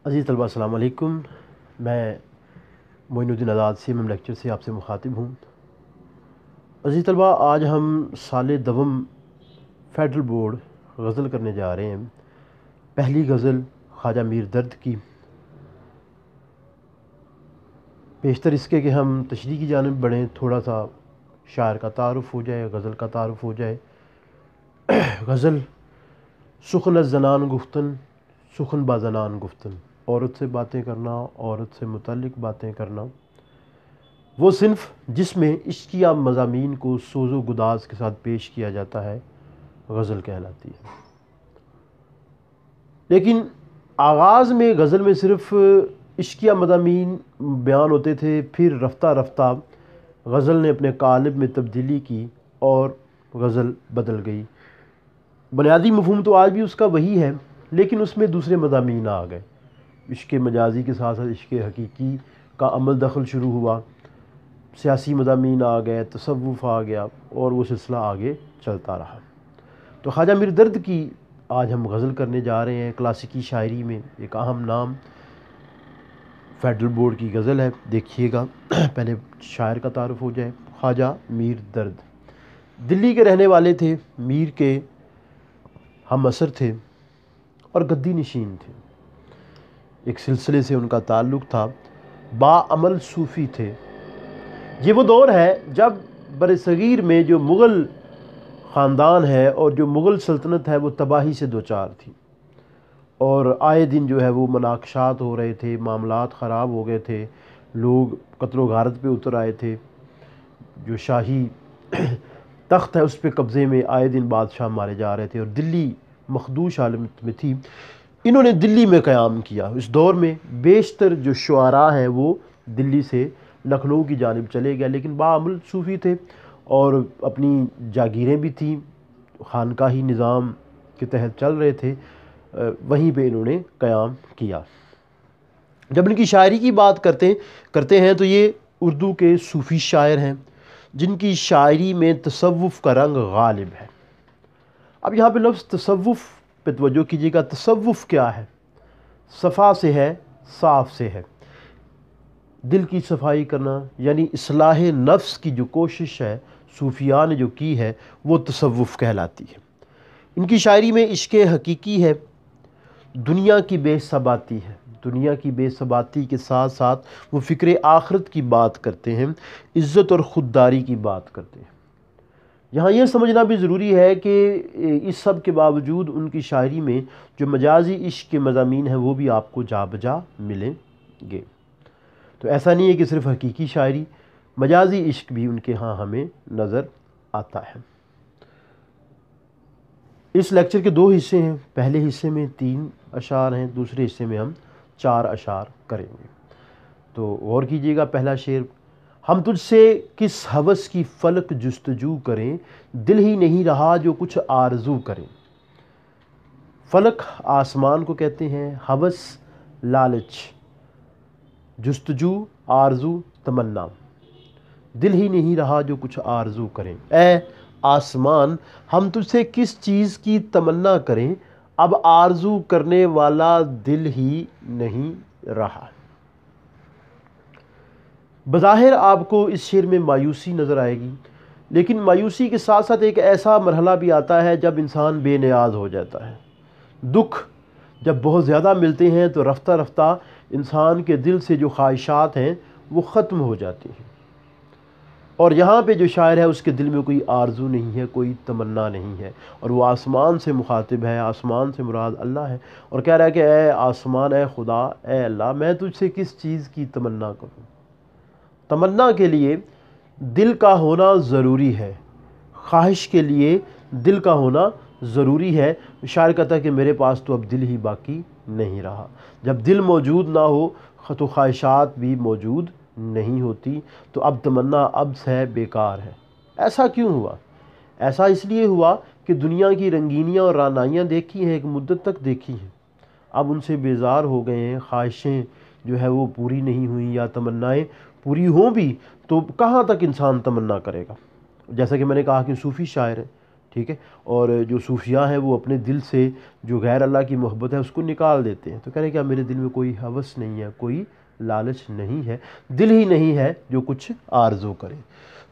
عزیز طلبہ السلام علیکم۔ میں معین الدین آزاد CMM لیکچر سے آپ سے مخاطب ہوں۔ عزیز طلبہ، آج ہم سال دوم فیڈرل بورڈ غزل کرنے جا رہے ہیں۔ پہلی غزل خواجہ میر درد کی۔ بیشتر اس کے کہ ہم تشریح کی جانب بڑھیں، تھوڑا سا شاعر کا تعارف ہو جائے، غزل کا تعارف ہو جائے۔ غزل سخن از زنان گفتن، سخن با زنان گفتن، عورت سے باتیں کرنا، عورت سے متعلق باتیں کرنا، وہ صنف جس میں عشقیہ مضامین کو سوز و گداز کے ساتھ پیش کیا جاتا ہے، غزل کہلاتی ہے۔ لیکن آغاز میں غزل میں صرف عشقیہ مضامین بیان ہوتے تھے، پھر رفتہ رفتہ غزل نے اپنے قالب میں تبدیلی کی اور غزل بدل گئی۔ بنیادی مفہوم تو آج بھی اس کا وہی ہے، لیکن اس میں دوسرے مضامین آ گئے۔ عشق مجازی کے ساتھ ساتھ عشق حقیقی کا عمل دخل شروع ہوا، سیاسی مضامین آ گئے، تصوف آ گیا، اور وہ سلسلہ آگے چلتا رہا۔ تو خواجہ میر درد کی آج ہم غزل کرنے جا رہے ہیں۔ کلاسیکی شاعری میں ایک اہم نام، فیڈرل بورڈ کی غزل ہے، دیکھیے گا۔ پہلے شاعر کا تعارف ہو جائے۔ خواجہ میر درد دلی کے رہنے والے تھے، میر کے ہم عصر تھے اور گدی نشین تھے۔ ایک سلسلے سے ان کا تعلق تھا، باعمل صوفی تھے۔ یہ وہ دور ہے جب برصغیر میں جو مغل خاندان ہے اور جو مغل سلطنت ہے وہ تباہی سے دوچار تھی، اور آئے دن جو ہے وہ مناقشات ہو رہے تھے، معاملات خراب ہو گئے تھے، لوگ قتل و غارت پہ اتر آئے تھے۔ جو شاہی تخت ہے اس پہ قبضے میں آئے دن بادشاہ مارے جا رہے تھے، اور دلی مخدوش حالت میں تھی۔ انہوں نے دلی میں قیام کیا۔ اس دور میں بیشتر جو شعراء ہیں وہ دلی سے لکھنؤ کی جانب چلے گئے، لیکن باعمل صوفی تھے اور اپنی جاگیریں بھی تھیں، خانقاہی نظام کے تحت چل رہے تھے، وہیں پہ انہوں نے قیام کیا۔ جب ان کی شاعری کی بات کرتے ہیں تو یہ اردو کے صوفی شاعر ہیں جن کی شاعری میں تصوف کا رنگ غالب ہے۔ اب یہاں پہ لفظ تصوف پہ توجہ کیجیے گا۔ تصوف کیا ہے؟ صفا سے ہے، صاف سے ہے، دل کی صفائی کرنا، یعنی اصلاح نفس کی جو کوشش ہے صوفیاء نے جو کی ہے وہ تصوف کہلاتی ہے۔ ان کی شاعری میں عشق حقیقی ہے، دنیا کی بے ثباتی ہے، دنیا کی بے ثباتی کے ساتھ ساتھ وہ فکر آخرت کی بات کرتے ہیں، عزت اور خودداری کی بات کرتے ہیں۔ یہاں یہ سمجھنا بھی ضروری ہے کہ اس سب کے باوجود ان کی شاعری میں جو مجازی عشق کے مضامین ہیں وہ بھی آپ کو جا بجا ملیں گے۔ تو ایسا نہیں ہے کہ صرف حقیقی شاعری، مجازی عشق بھی ان کے ہاں ہمیں نظر آتا ہے۔ اس لیکچر کے 2 حصے ہیں۔ پہلے حصے میں 3 اشعار ہیں، دوسرے حصے میں ہم 4 اشعار کریں گے۔ تو غور کیجیے گا۔ پہلا شعر: ہم تجھ سے کس ہوس کی فلک جستجو کریں، دل ہی نہیں رہا جو کچھ آرزو کریں۔ فلک آسمان کو کہتے ہیں، ہوس لالچ، جستجو آرزو تمنا، دل ہی نہیں رہا جو کچھ آرزو کریں۔ اے آسمان، ہم تجھ سے کس چیز کی تمنا کریں، اب آرزو کرنے والا دل ہی نہیں رہا۔ بظاہر آپ کو اس شعر میں مایوسی نظر آئے گی، لیکن مایوسی کے ساتھ ساتھ ایک ایسا مرحلہ بھی آتا ہے جب انسان بے نیاز ہو جاتا ہے۔ دکھ جب بہت زیادہ ملتے ہیں تو رفتہ رفتہ انسان کے دل سے جو خواہشات ہیں وہ ختم ہو جاتی ہیں، اور یہاں پہ جو شاعر ہے اس کے دل میں کوئی آرزو نہیں ہے، کوئی تمنا نہیں ہے، اور وہ آسمان سے مخاطب ہے، آسمان سے مراد اللہ ہے، اور کہہ رہا ہے کہ اے آسمان، اے خدا، اے اللہ، میں تجھ سے کس چیز کی تمنا کروں۔ تمنا کے لیے دل کا ہونا ضروری ہے، خواہش کے لیے دل کا ہونا ضروری ہے۔ شاعر کہتا ہے کہ میرے پاس تو اب دل ہی باقی نہیں رہا۔ جب دل موجود نہ ہو تو خواہشات بھی موجود نہیں ہوتی، تو اب تمنا عبث ہے، بیکار ہے۔ ایسا کیوں ہوا؟ ایسا اس لیے ہوا کہ دنیا کی رنگینیاں اور رعنائیاں دیکھی ہیں، ایک مدت تک دیکھی ہیں، اب ان سے بیزار ہو گئے ہیں، خواہشیں جو ہے وہ پوری نہیں ہوئیں، یا تمنائیں پوری ہوں بھی تو کہاں تک انسان تمنا کرے گا۔ جیسا کہ میں نے کہا کہ صوفی شاعر ہے، ٹھیک ہے، اور جو صوفیاء ہیں وہ اپنے دل سے جو غیر اللہ کی محبت ہے اس کو نکال دیتے ہیں، تو کہہ رہے ہیں کہ میرے دل میں کوئی ہوس نہیں ہے، کوئی لالچ نہیں ہے، دل ہی نہیں ہے جو کچھ آرزو کرے۔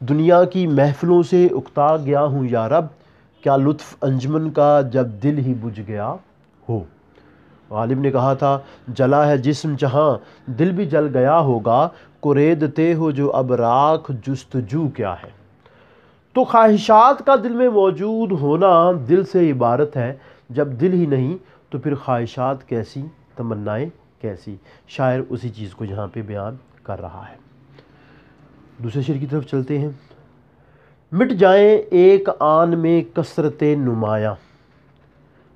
دنیا کی محفلوں سے اکتا گیا ہوں یا رب، کیا لطف انجمن کا جب دل ہی بجھ گیا ہو۔ غالب نے کہا تھا جلا ہے جسم جہاں دل بھی جل گیا ہوگا، کوریدتے ہو جو اب راکھ جستجو کیا ہے۔ تو خواہشات کا دل میں موجود ہونا دل سے عبارت ہے، جب دل ہی نہیں تو پھر خواہشات کیسی، تمنائیں کیسی۔ شاعر اسی چیز کو یہاں پہ بیان کر رہا ہے۔ دوسرے شعر کی طرف چلتے ہیں۔ مٹ جائیں ایک آن میں کثرت نمایاں،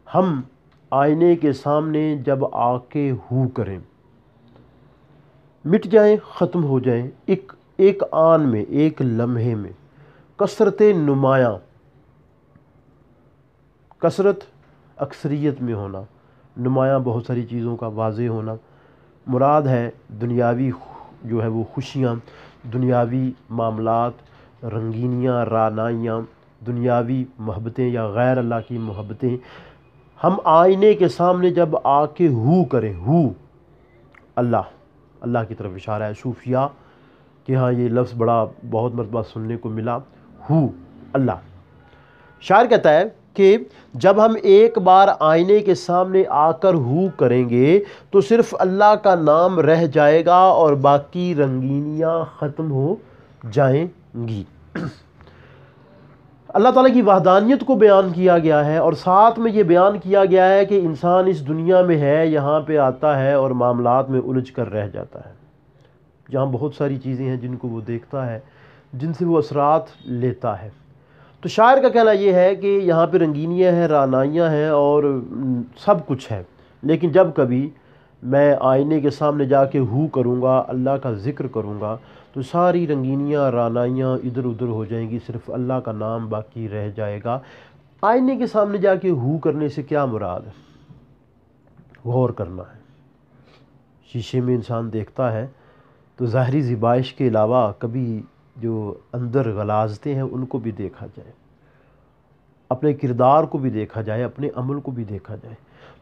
ہم آئینے کے سامنے جب آ کے ہو کریں۔ مٹ جائیں، ختم ہو جائیں، ایک آن میں، ایک لمحے میں، کثرت نمایاں، کثرت اکثریت میں ہونا، نمایاں بہت ساری چیزوں کا واضح ہونا، مراد ہے دنیاوی جو ہے وہ خوشیاں، دنیاوی معاملات، رنگینیاں، رعنائیاں، دنیاوی محبتیں یا غیر اللہ کی محبتیں۔ ہم آئینے کے سامنے جب آ کے ہو کریں، ہو اللہ کی طرف اشارہ ہے۔ صوفیاء کہ ہاں یہ لفظ بہت مرتبہ سننے کو ملا، ہو اللہ۔ شاعر کہتا ہے کہ جب ہم ایک بار آئینے کے سامنے آ کر ہو کریں گے تو صرف اللہ کا نام رہ جائے گا اور باقی رنگینیاں ختم ہو جائیں گی۔ اللہ تعالیٰ کی وحدانیت کو بیان کیا گیا ہے، اور ساتھ میں یہ بیان کیا گیا ہے کہ انسان اس دنیا میں ہے، یہاں پہ آتا ہے اور معاملات میں الجھ کر رہ جاتا ہے، جہاں بہت ساری چیزیں ہیں جن کو وہ دیکھتا ہے، جن سے وہ اثرات لیتا ہے۔ تو شاعر کا کہنا یہ ہے کہ یہاں پہ رنگینیاں ہیں، رعنائیاں ہیں اور سب کچھ ہے، لیکن جب کبھی میں آئینے کے سامنے جا کے ہو کروں گا، اللہ کا ذکر کروں گا، تو ساری رنگینیاں، رعنائیاں ادھر ادھر ہو جائیں گی، صرف اللہ کا نام باقی رہ جائے گا۔ آئینے کے سامنے جا کے ہو کرنے سے کیا مراد ہے؟ غور کرنا ہے۔ شیشے میں انسان دیکھتا ہے تو ظاہری زیبائش کے علاوہ کبھی جو اندر غلاظتیں ہیں ان کو بھی دیکھا جائے، اپنے کردار کو بھی دیکھا جائے، اپنے عمل کو بھی دیکھا جائے۔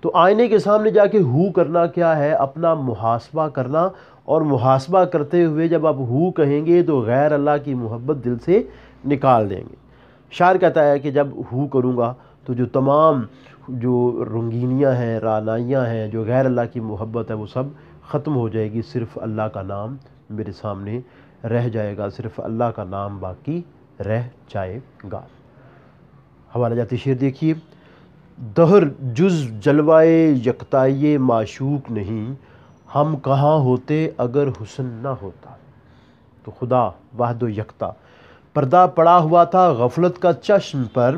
تو آئینے کے سامنے جا کے ہو کرنا کیا ہے؟ اپنا محاسبہ کرنا، اور محاسبہ کرتے ہوئے جب آپ ہو کہیں گے تو غیر اللہ کی محبت دل سے نکال دیں گے۔ شاعر کہتا ہے کہ جب ہو کروں گا تو جو تمام جو رنگینیاں ہیں، رعنائیاں ہیں، جو غیر اللہ کی محبت ہے، وہ سب ختم ہو جائے گی، صرف اللہ کا نام میرے سامنے رہ جائے گا، صرف اللہ کا نام باقی رہ جائے گا۔ حوالہ جاتی شعر دیکھیے۔ دہر جز جلوائے یکتائی معشوق نہیں، ہم کہاں ہوتے اگر حسن نہ ہوتا۔ تو خدا واحد و یکتا، پردہ پڑا ہوا تھا غفلت کا چشم پر،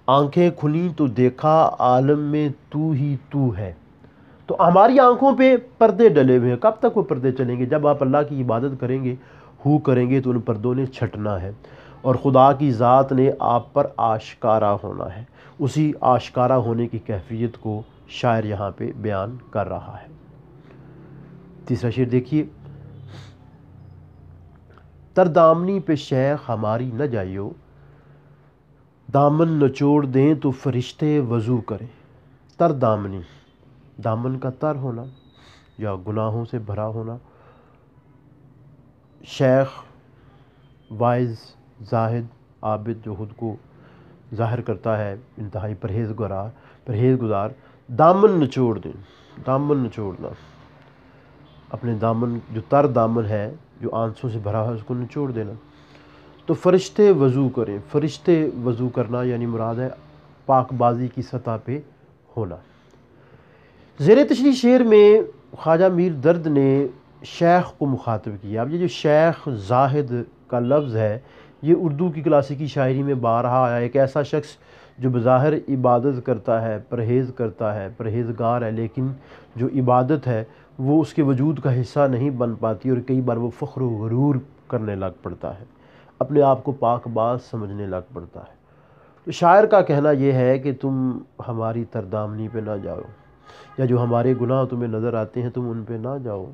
آنکھیں کھلیں تو دیکھا عالم میں تو ہی تو ہے۔ تو ہماری آنکھوں پہ پردے ڈلے ہوئے ہیں، کب تک وہ پردے چلیں گے؟ جب آپ اللہ کی عبادت کریں گے، ہو کریں گے، تو ان پردوں نے چھٹنا ہے، اور خدا کی ذات نے آپ پر آشکارا ہونا ہے۔ اسی آشکارا ہونے کی کیفیت کو شاعر یہاں پہ بیان کر رہا ہے۔ تیسرا شعر دیکھیے۔ تر دامنی پہ شیخ ہماری نہ جائیو، دامن نچوڑ دیں تو فرشتے وضو کریں۔ تر دامنی، دامن کا تر ہونا یا گناہوں سے بھرا ہونا۔ شیخ، وائز، زاہد، عابد جو خود کو ظاہر کرتا ہے انتہائی پرہیزگزار، دامن نچوڑ دیں، دامن نچوڑنا، اپنے دامن جو تر دامن ہے جو آنسوں سے بھرا ہے اس کو نچوڑ دینا۔ تو فرشتے وضو کریں، فرشتے وضو کرنا یعنی مراد ہے پاک بازی کی سطح پہ ہونا۔ زیر تشریح شعر میں خواجہ میر درد نے شیخ کو مخاطب کیا۔ اب یہ جو شیخ زاہد کا لفظ ہے یہ اردو کی کلاسیکی شاعری میں بارہا آیا۔ ایک ایسا شخص جو بظاہر عبادت کرتا ہے، پرہیز کرتا ہے، پرہیزگار ہے، لیکن جو عبادت ہے وہ اس کے وجود کا حصہ نہیں بن پاتی، اور کئی بار وہ فخر و غرور کرنے لگ پڑتا ہے، اپنے آپ کو پاک باز سمجھنے لگ پڑتا ہے۔ تو شاعر کا کہنا یہ ہے کہ تم ہماری تردامنی پہ نہ جاؤ، یا جو ہمارے گناہ تمہیں نظر آتے ہیں تم ان پہ نہ جاؤ،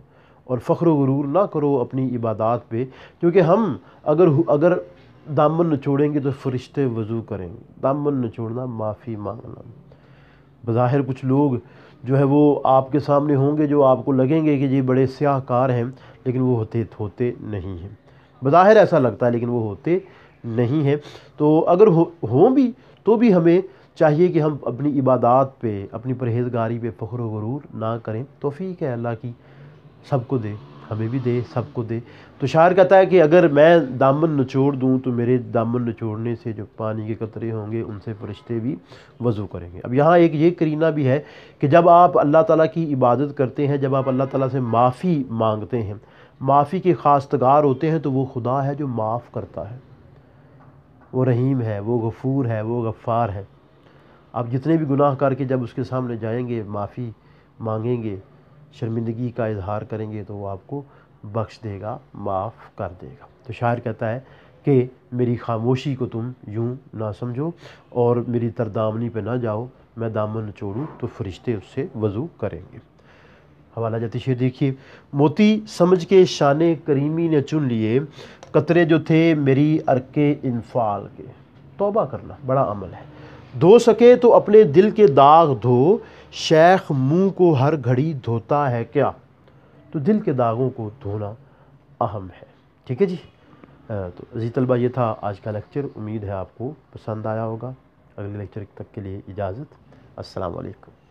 اور فخر و غرور نہ کرو اپنی عبادات پہ، کیونکہ ہم اگر دامن نچوڑیں گے تو فرشتے وضو کریں گے. دامن نچوڑنا معافی مانگنا. بظاہر کچھ لوگ جو ہے وہ آپ کے سامنے ہوں گے جو آپ کو لگیں گے کہ یہ بڑے سیاہ کار ہیں، لیکن وہ ہوتے نہیں ہیں. بظاہر ایسا لگتا ہے لیکن وہ ہوتے نہیں ہیں. تو اگر ہوں بھی تو بھی ہمیں چاہیے کہ ہم اپنی عبادات پہ، اپنی پرہیزگاری پہ فخر و غرور نہ کریں. توفیق ہے اللہ کی، سب کو دے، ہمیں بھی دے، سب کو دے. تو شاعر کہتا ہے کہ اگر میں دامن نچوڑ دوں تو میرے دامن نچوڑنے سے جو پانی کے قطرے ہوں گے ان سے فرشتے بھی وضو کریں گے. اب یہاں ایک یہ کرینہ بھی ہے کہ جب آپ اللہ تعالیٰ کی عبادت کرتے ہیں، جب آپ اللہ تعالیٰ سے معافی مانگتے ہیں، معافی کے خواستگار ہوتے ہیں، تو وہ خدا ہے جو معاف کرتا ہے، وہ رحیم ہے، وہ غفور ہے، وہ غفار ہے. آپ جتنے بھی گناہ کر کے جب اس کے سامنے جائیں گے، معافی مانگیں گے، شرمندگی کا اظہار کریں گے، تو وہ آپ کو بخش دے گا، معاف کر دے گا. تو شاعر کہتا ہے کہ میری خاموشی کو تم یوں نہ سمجھو اور میری تردامنی پہ نہ جاؤ. میں دامن نچوڑوں تو فرشتے اس سے وضو کریں گے. حوالہ جاتی شعر دیکھیے. موتی سمجھ کے شان کریمی نے چن لیے، قطرے جو تھے میری ارک انفال کے. توبہ کرنا بڑا عمل ہے. دھو سکے تو اپنے دل کے داغ دھو، شیخ منہ کو ہر گھڑی دھوتا ہے کیا. تو دل کے داغوں کو دھونا اہم ہے. ٹھیک ہے جی. تو عزیز طلبہ یہ تھا آج کا لیکچر. امید ہے آپ کو پسند آیا ہوگا. اگلے لیکچر تک کے لیے اجازت. السلام علیکم.